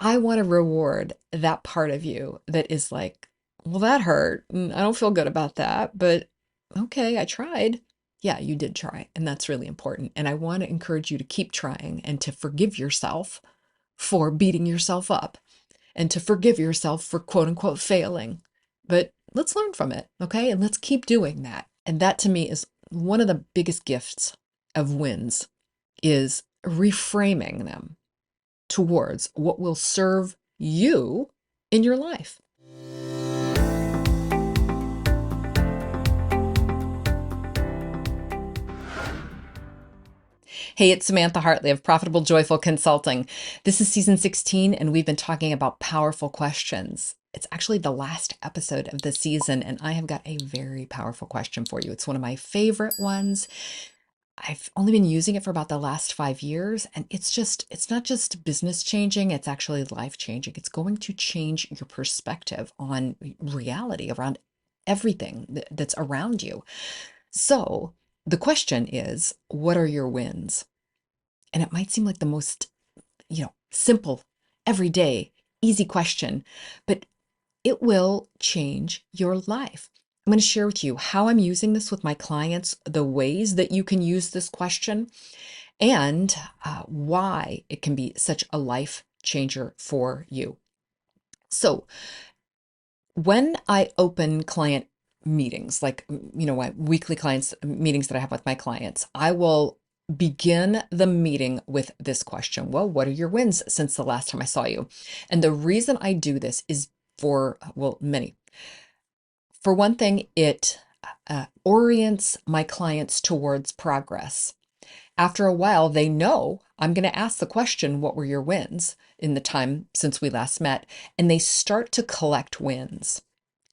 I want to reward that part of you that is like, well, that hurt. I don't feel good about that, but okay, I tried. Yeah, you did try. And that's really important. And I want to encourage you to keep trying and to forgive yourself for beating yourself up and to forgive yourself for quote unquote failing. But let's learn from it, okay? And let's keep doing that. And that to me is one of the biggest gifts of wins is reframing them towards what will serve you in your life. Hey, it's Samantha Hartley of Profitable Joyful Consulting. This is season 16, and we've been talking about powerful questions. It's actually the last episode of the season, and I have got a very powerful question for you. It's one of my favorite ones. I've only been using it for about the last 5 years, and it's not just business changing, it's actually life changing. It's going to change your perspective on reality around everything that's around you. So the question is, what are your wins? And it might seem like the most, simple, everyday, easy question, but it will change your life. I'm going to share with you how I'm using this with my clients, the ways that you can use this question, and why it can be such a life changer for you. So, when I open client meetings, like, my weekly clients meetings that I have with my clients, I will begin the meeting with this question. Well, what are your wins since the last time I saw you? And the reason I do this is for, well, many. For one thing, it orients my clients towards progress. After a while, they know I'm going to ask the question, what were your wins in the time since we last met? And they start to collect wins.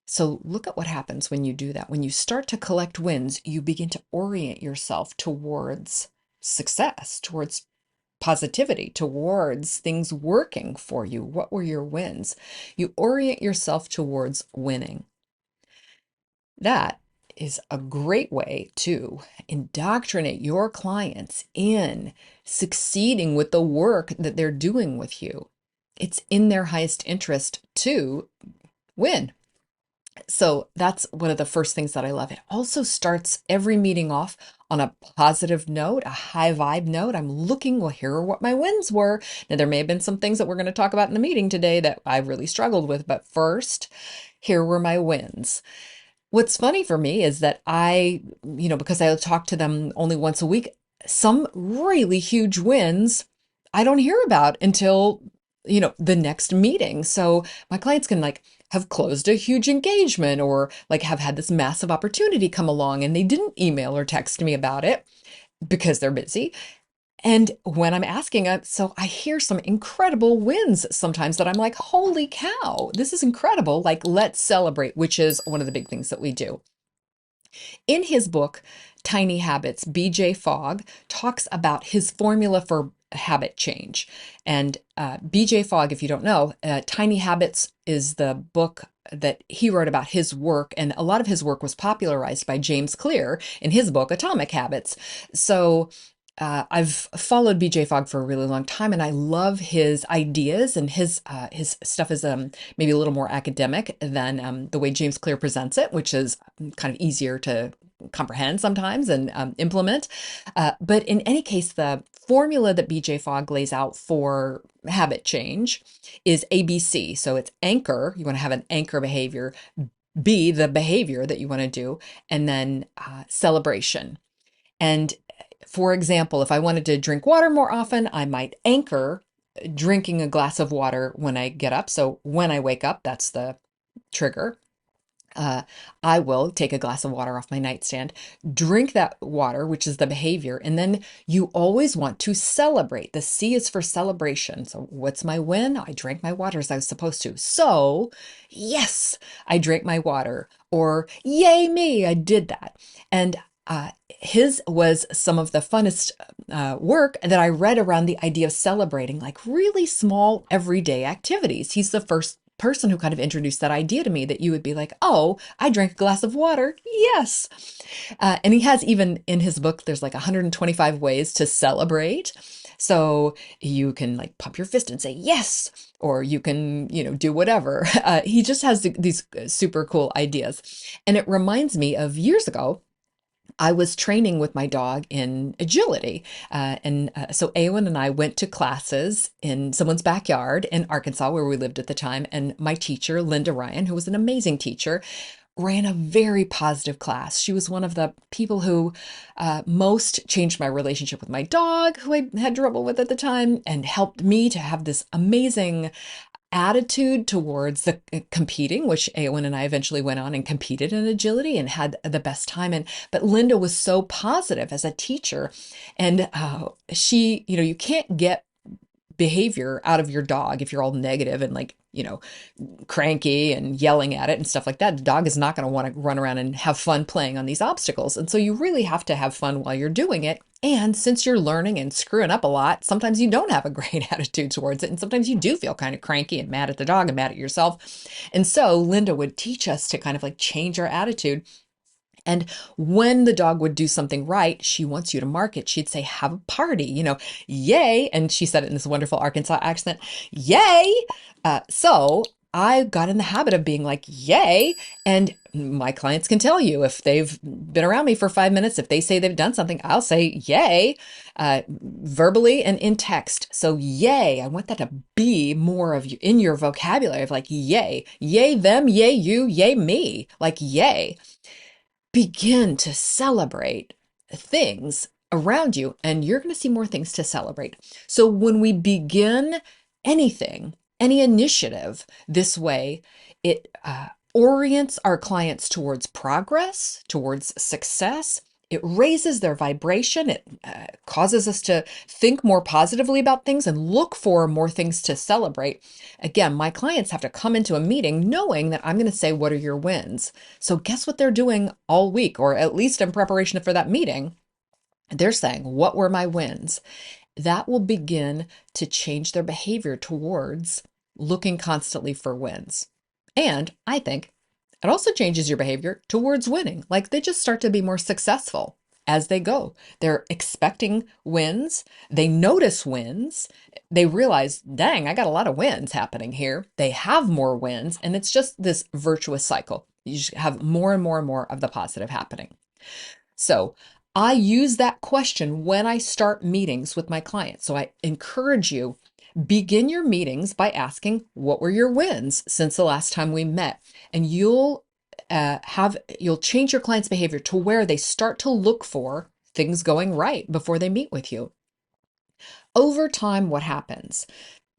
So look at what happens when you do that. When you start to collect wins, you begin to orient yourself towards success, towards positivity, towards things working for you. What were your wins? You orient yourself towards winning. That is a great way to indoctrinate your clients in succeeding with the work that they're doing with you. It's in their highest interest to win. So that's one of the first things that I love. It also starts every meeting off on a positive note, a high vibe note. I'm looking, well, here are what my wins were. Now, there may have been some things that we're going to talk about in the meeting today that I really struggled with, but first, here were my wins. What's funny for me is that because I talk to them only once a week, some really huge wins I don't hear about until, the next meeting. So my clients can have closed a huge engagement or have had this massive opportunity come along and they didn't email or text me about it because they're busy. And when I'm asking, so I hear some incredible wins sometimes that I'm like, holy cow, this is incredible. Let's celebrate, which is one of the big things that we do. In his book, Tiny Habits, BJ Fogg talks about his formula for habit change. And BJ Fogg, if you don't know, Tiny Habits is the book that he wrote about his work. And a lot of his work was popularized by James Clear in his book, Atomic Habits. So I've followed BJ Fogg for a really long time, and I love his ideas, and his stuff is maybe a little more academic than the way James Clear presents it, which is kind of easier to comprehend sometimes and implement. But in any case, the formula that BJ Fogg lays out for habit change is ABC. So it's anchor. You want to have an anchor behavior. B, the behavior that you want to do, and then celebration. And for example, if I wanted to drink water more often, I might anchor drinking a glass of water when I get up. So when I wake up, that's the trigger. I will take a glass of water off my nightstand, drink that water, which is the behavior, and then you always want to celebrate. The C is for celebration. So what's my win? I drank my water as I was supposed to. So yes, I drank my water, or yay me, I did that. And his was some of the funnest work that I read around the idea of celebrating really small everyday activities. He's the first person who kind of introduced that idea to me, that you would be like, oh, I drank a glass of water. Yes. And he has, even in his book, there's 125 ways to celebrate. So you can like pump your fist and say yes, or you can, do whatever. He just has these super cool ideas. And it reminds me of years ago. I was training with my dog in agility. So Awen and I went to classes in someone's backyard in Arkansas, where we lived at the time. And my teacher, Linda Ryan, who was an amazing teacher, ran a very positive class. She was one of the people who most changed my relationship with my dog, who I had trouble with at the time, and helped me to have this amazing attitude towards the competing, which Awen and I eventually went on and competed in agility and had the best time. But Linda was so positive as a teacher, and she, you can't get behavior out of your dog if you're all negative and like, cranky and yelling at it and stuff like that. The dog is not going to want to run around and have fun playing on these obstacles. And so you really have to have fun while you're doing it. And since you're learning and screwing up a lot, sometimes you don't have a great attitude towards it. And sometimes you do feel kind of cranky and mad at the dog and mad at yourself. And so Linda would teach us to kind of like change our attitude. And when the dog would do something right, she wants you to mark it. She'd say, have a party, yay. And she said it in this wonderful Arkansas accent, yay. So I got in the habit of being like, yay. And my clients can tell you, if they've been around me for 5 minutes, if they say they've done something, I'll say, yay, verbally and in text. So yay, I want that to be more of you in your vocabulary of like, yay them, yay you, yay me, like yay. Begin to celebrate things around you, and you're going to see more things to celebrate. So when we begin anything, any initiative this way, it orients our clients towards progress, towards success. It raises their vibration. It causes us to think more positively about things and look for more things to celebrate. Again, my clients have to come into a meeting knowing that I'm going to say, what are your wins? So guess what they're doing all week, or at least in preparation for that meeting? They're saying, what were my wins? That will begin to change their behavior towards looking constantly for wins. And I think it also changes your behavior towards winning. Like they just start to be more successful as they go. They're expecting wins. They notice wins. They realize, dang, I got a lot of wins happening here. They have more wins. And it's just this virtuous cycle. You just have more and more and more of the positive happening. So I use that question when I start meetings with my clients. So I encourage you, begin your meetings by asking, what were your wins since the last time we met? And you'll change your client's behavior to where they start to look for things going right before they meet with you. Over time, what happens?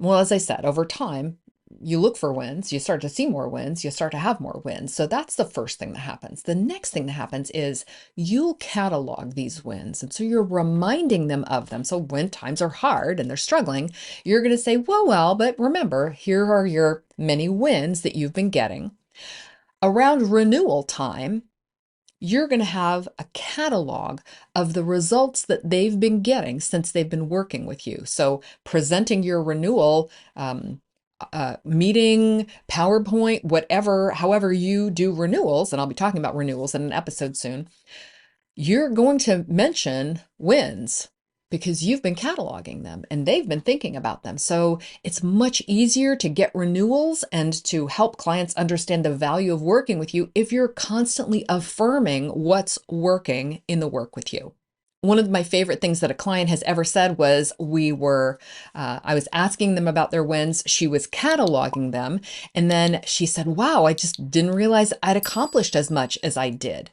Well, as I said, over time, you look for wins, you start to see more wins, you start to have more wins. So that's the first thing that happens. The next thing that happens is you'll catalog these wins. And so you're reminding them of them. So when times are hard and they're struggling, you're going to say, well, but remember, here are your many wins that you've been getting. Around renewal time, you're going to have a catalog of the results that they've been getting since they've been working with you. So presenting your renewal meeting, PowerPoint, whatever, however you do renewals, and I'll be talking about renewals in an episode soon, you're going to mention wins because you've been cataloging them and they've been thinking about them. So it's much easier to get renewals and to help clients understand the value of working with you if you're constantly affirming what's working in the work with you. One of my favorite things that a client has ever said was I was asking them about their wins. She was cataloging them. And then she said, wow, I just didn't realize I'd accomplished as much as I did.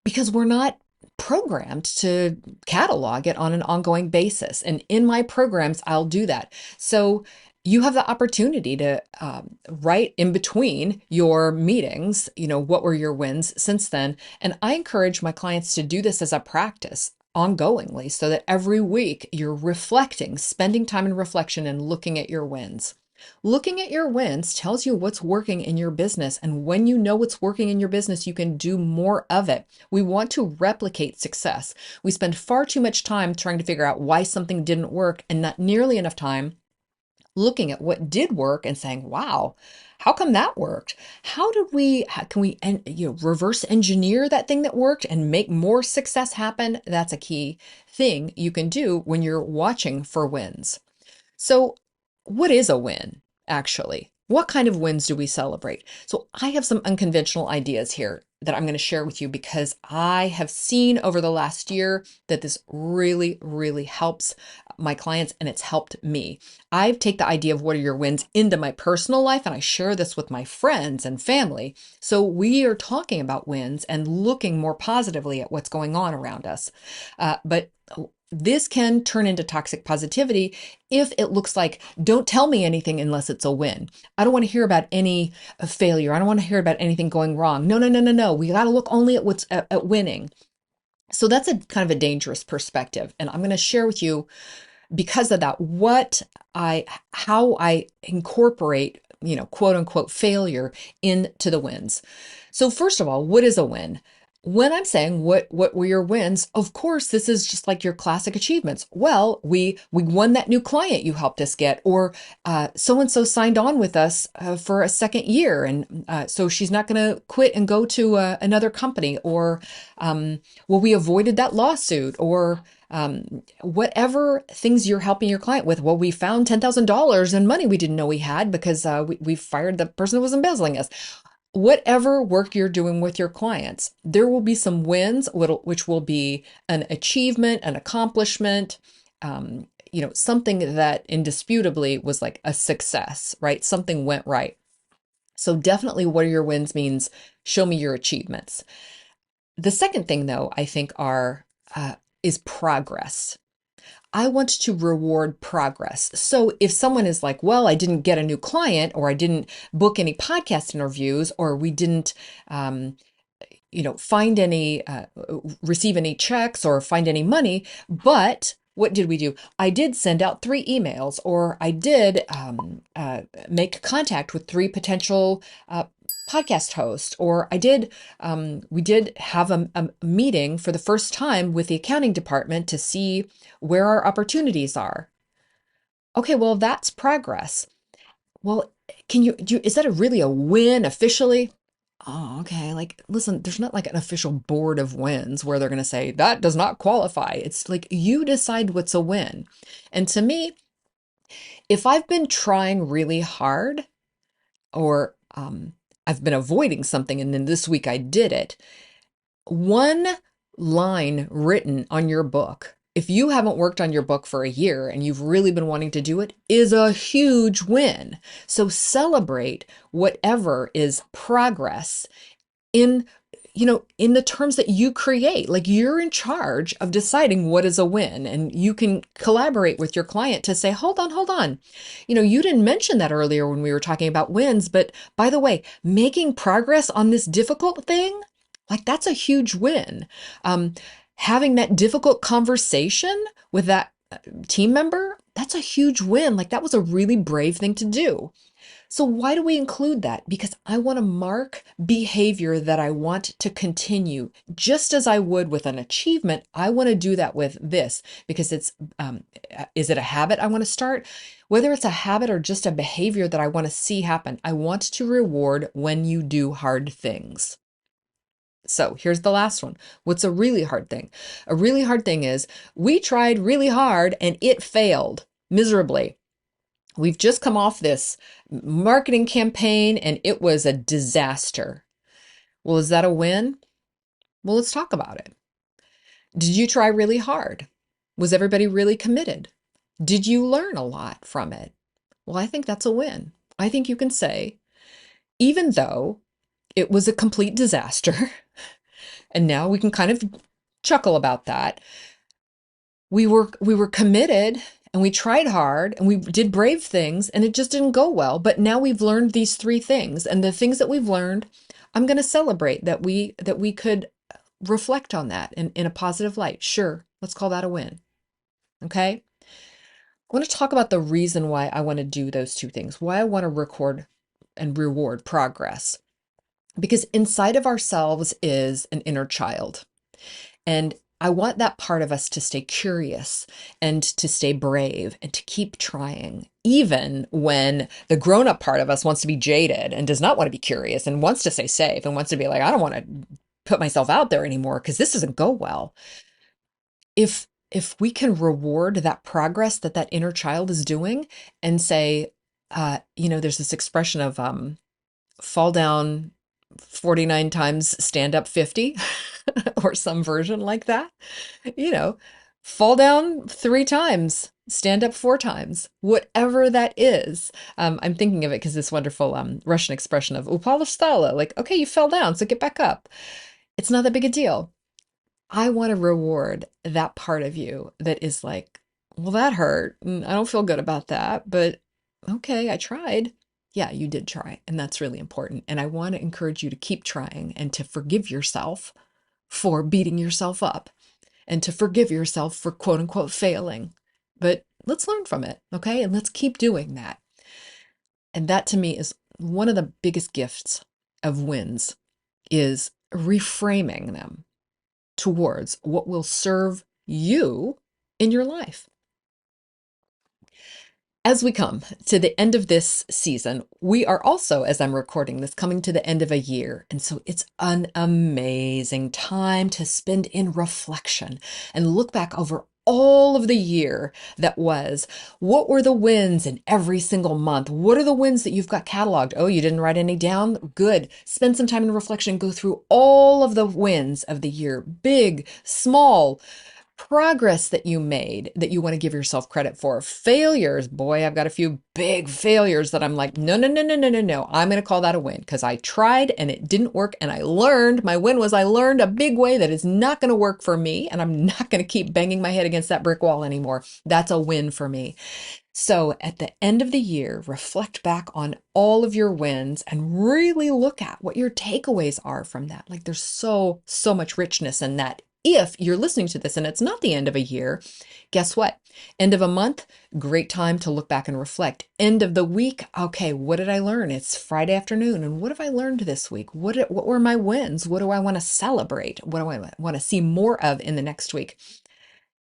Because we're not programmed to catalog it on an ongoing basis. And in my programs, I'll do that. So you have the opportunity to write in between your meetings, what were your wins since then? And I encourage my clients to do this as a practice ongoingly so that every week you're reflecting, spending time in reflection and looking at your wins. Looking at your wins tells you what's working in your business. And when you know what's working in your business, you can do more of it. We want to replicate success. We spend far too much time trying to figure out why something didn't work and not nearly enough time looking at what did work and saying, wow, how come that worked? Can we, reverse engineer that thing that worked and make more success happen? That's a key thing you can do when you're watching for wins. So, what is a win, actually? What kind of wins do we celebrate? So, I have some unconventional ideas here that I'm going to share with you because I have seen over the last year that this really, really helps my clients and it's helped me. I take the idea of what are your wins into my personal life and I share this with my friends and family. So, we are talking about wins and looking more positively at what's going on around us. But this can turn into toxic positivity if it looks like, don't tell me anything unless it's a win. I don't want to hear about any failure. I don't want to hear about anything going wrong. No, no, no, no, no. We got to look only at what's at winning. So that's a kind of a dangerous perspective. And I'm going to share with you, because of that, how I incorporate, quote unquote, failure into the wins. So first of all, what is a win? When I'm saying what were your wins, of course, this is just like your classic achievements. Well, we won that new client you helped us get, or so and so signed on with us for a second year, and so she's not going to quit and go to another company, or well, we avoided that lawsuit, or whatever things you're helping your client with. Well, we found $10,000 in money we didn't know we had because we fired the person who was embezzling us. Whatever work you're doing with your clients, there will be some wins, which will be an achievement, an accomplishment, something that indisputably was like a success, right? Something went right. So definitely what are your wins means show me your achievements. The second thing, though, I think is progress. I want to reward progress. So if someone is like, well, I didn't get a new client, or I didn't book any podcast interviews, or we didn't, find any, receive any checks or find any money, but what did we do? I did send out 3 emails, or I did make contact with 3 potential podcast hosts, or we did have a meeting for the first time with the accounting department to see where our opportunities are. Okay, well, that's progress. Well, is that really a win officially? Oh, okay. Like, listen, there's not like an official board of wins where they're going to say that does not qualify. It's like you decide what's a win. And to me, if I've been trying really hard, or I've been avoiding something and then this week I did it, one line written on your book, if you haven't worked on your book for a year and you've really been wanting to do it, is a huge win. So celebrate whatever is progress in in the terms that you create. Like, you're in charge of deciding what is a win, and you can collaborate with your client to say, hold on. You didn't mention that earlier when we were talking about wins, but by the way, making progress on this difficult thing, like, that's a huge win. Having that difficult conversation with that team member, that's a huge win. Like, that was a really brave thing to do. So why do we include that? Because I want to mark behavior that I want to continue, just as I would with an achievement. I want to do that with this because is it a habit I want to start? Whether it's a habit or just a behavior that I want to see happen, I want to reward when you do hard things. So here's the last one. What's a really hard thing? A really hard thing is we tried really hard and it failed miserably. We've just come off this marketing campaign and it was a disaster. Well, is that a win? Well, let's talk about it. Did you try really hard? Was everybody really committed? Did you learn a lot from it? Well, I think that's a win. I think you can say, even though it was a complete disaster, and now we can kind of chuckle about that, we were committed and we tried hard and we did brave things and it just didn't go well. But now we've learned these 3 things, and the things that we've learned, I'm going to celebrate that we could reflect on that in a positive light. Sure, let's call that a win. Okay. I want to talk about the reason why I want to do those 2 things, why I want to record and reward progress. Because inside of ourselves is an inner child. And I want that part of us to stay curious and to stay brave and to keep trying, even when the grown up part of us wants to be jaded and does not want to be curious and wants to stay safe and wants to be like, I don't want to put myself out there anymore because this doesn't go well. If we can reward that progress that that inner child is doing and say, there's this expression of fall down 49 times, stand up 50, or some version like that. You know, fall down 3 times, stand up 4 times, whatever that is. I'm thinking of it because this wonderful Russian expression of upala vstala, like, okay, you fell down, so get back up. It's not that big a deal. I want to reward that part of you that is like, well, that hurt. And I don't feel good about that, but okay, I tried. Yeah, you did try. And that's really important. And I want to encourage you to keep trying and to forgive yourself for beating yourself up and to forgive yourself for quote unquote failing. But let's learn from it, okay? And let's keep doing that. And that to me is one of the biggest gifts of wins is reframing them towards what will serve you in your life. As we come to the end of this season, we are also, as I'm recording this, coming to the end of a year. And so it's an amazing time to spend in reflection and look back over all of the year that was. What were the wins in every single month? What are the wins that you've got cataloged? Oh, you didn't write any down? Good. Spend some time in reflection, go through all of the wins of the year, big, small, progress that you made that you want to give yourself credit for. Failures, boy, I've got a few big failures that I'm like, no, no, no, no, no, no, no. I'm going to call that a win because I tried and it didn't work. And I learned, my win was I learned a big way that is not going to work for me. And I'm not going to keep banging my head against that brick wall anymore. That's a win for me. So at the end of the year, reflect back on all of your wins and really look at what your takeaways are from that. Like there's so much richness in that. If you're listening to this and it's not the end of a year, guess what? End of a month, great time to look back and reflect. End of the week, okay, what did I learn? It's Friday afternoon, and what have I learned this week? What were my wins? What do I want to celebrate? What do I want to see more of in the next week?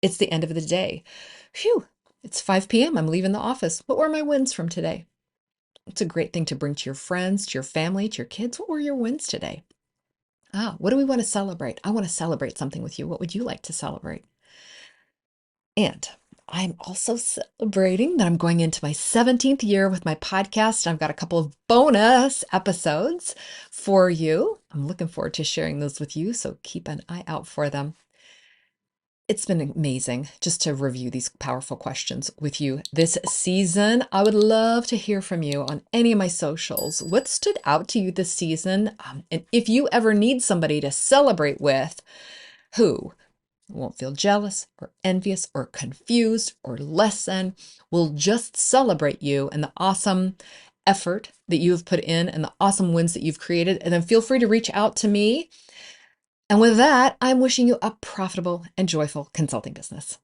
It's the end of the day. Phew, it's 5 p.m. I'm leaving the office. What were my wins from today? It's a great thing to bring to your friends, to your family, to your kids. What were your wins today? What do we want to celebrate? I want to celebrate something with you. What would you like to celebrate? And I'm also celebrating that I'm going into my 17th year with my podcast. I've got a couple of bonus episodes for you. I'm looking forward to sharing those with you, so keep an eye out for them. It's been amazing just to review these powerful questions with you this season. I would love to hear from you on any of my socials. What stood out to you this season? And if you ever need somebody to celebrate with who won't feel jealous or envious or confused or less than, will just celebrate you and the awesome effort that you have put in and the awesome wins that you've created, and then feel free to reach out to me. And with that, I'm wishing you a profitable and joyful consulting business.